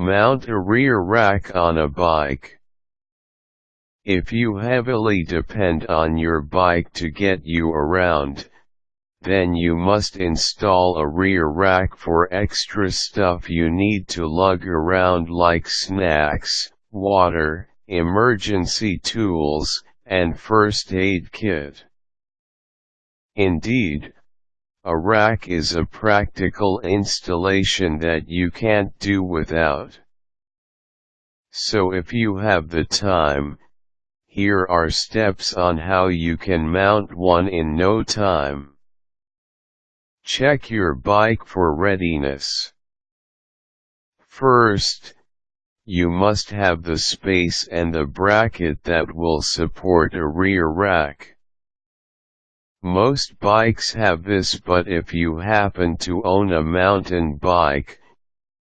Mount a rear rack on a bike. If you heavily depend on your bike to get you around, then you must install a rear rack for extra stuff you need to lug around like snacks, water, emergency tools, and first aid kit. Indeed, a rack is a practical installation that you can't do without. So if you have the time, here are steps on how you can mount one in no time. Check your bike for readiness. First, you must have the space and the bracket that will support a rear rack. Most bikes have this, but if you happen to own a mountain bike,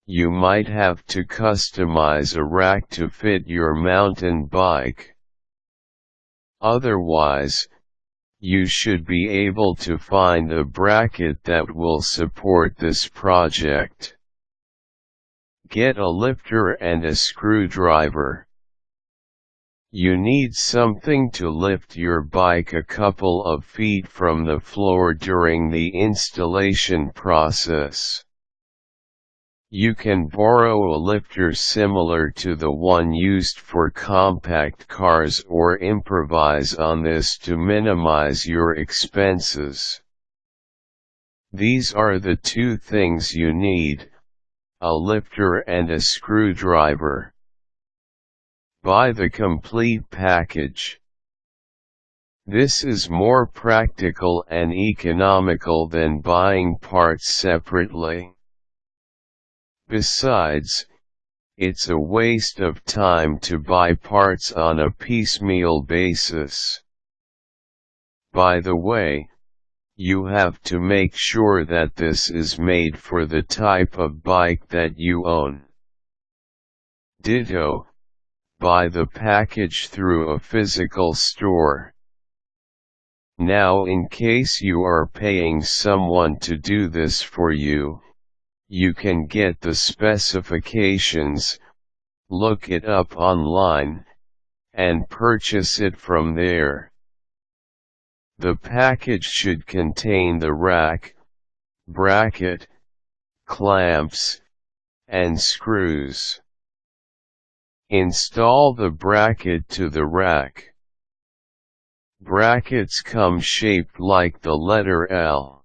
you might have to customize a rack to fit your mountain bike. Otherwise, you should be able to find a bracket that will support this project. Get a lifter and a screwdriver. You need something to lift your bike a couple of feet from the floor during the installation process. You can borrow a lifter similar to the one used for compact cars or improvise on this to minimize your expenses. These are the two things you need: a lifter and a screwdriver. Buy the complete package. This is more practical and economical than buying parts separately. Besides, it's a waste of time to buy parts on a piecemeal basis. By the way, you have to make sure that this is made for the type of bike that you own. Ditto, buy the package through a physical store. Now, in case you are paying someone to do this for you, you can get the specifications, look it up online, and purchase it from there. The package should contain the rack, bracket, clamps, and screws. Install the bracket to the rack. Brackets come shaped like the letter L.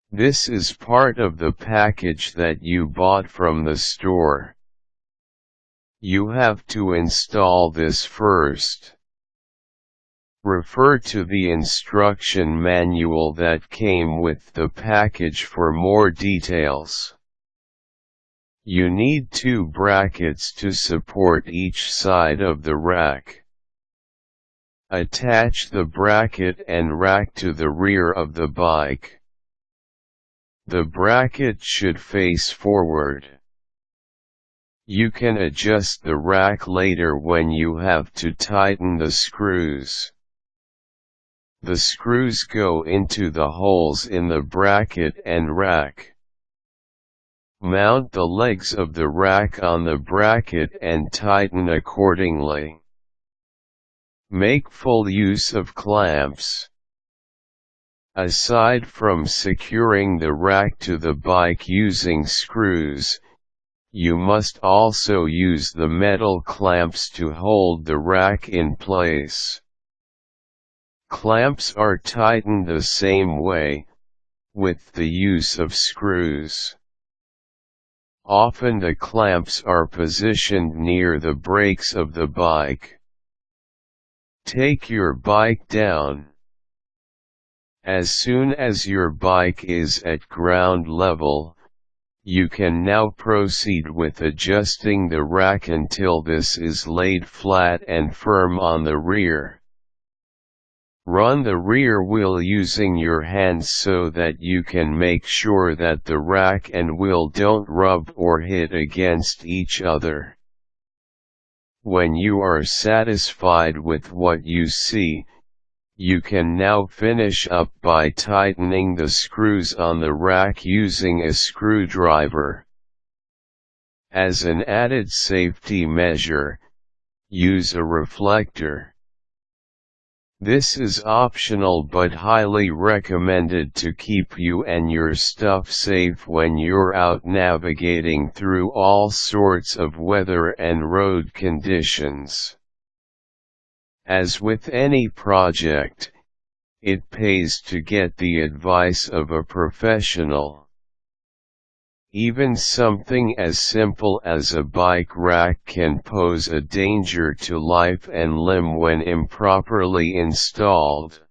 This is part of the package that you bought from the store. You have to install this first. Refer to the instruction manual that came with the package for more details. You need 2 brackets to support each side of the rack. Attach the bracket and rack to the rear of the bike. The bracket should face forward. You can adjust the rack later when you have to tighten the screws. The screws go into the holes in the bracket and rack. Mount the legs of the rack on the bracket and tighten accordingly. Make full use of clamps. Aside from securing the rack to the bike using screws, you must also use the metal clamps to hold the rack in place. Clamps are tightened the same way, with the use of screws. Often the clamps are positioned near the brakes of the bike. Take your bike down. As soon as your bike is at ground level, you can now proceed with adjusting the rack until this is laid flat and firm on the rear. Run the rear wheel using your hands so that you can make sure that the rack and wheel don't rub or hit against each other. When you are satisfied with what you see, you can now finish up by tightening the screws on the rack using a screwdriver. As an added safety measure, use a reflector. This is optional but highly recommended to keep you and your stuff safe when you're out navigating through all sorts of weather and road conditions. As with any project, it pays to get the advice of a professional. Even something as simple as a bike rack can pose a danger to life and limb when improperly installed.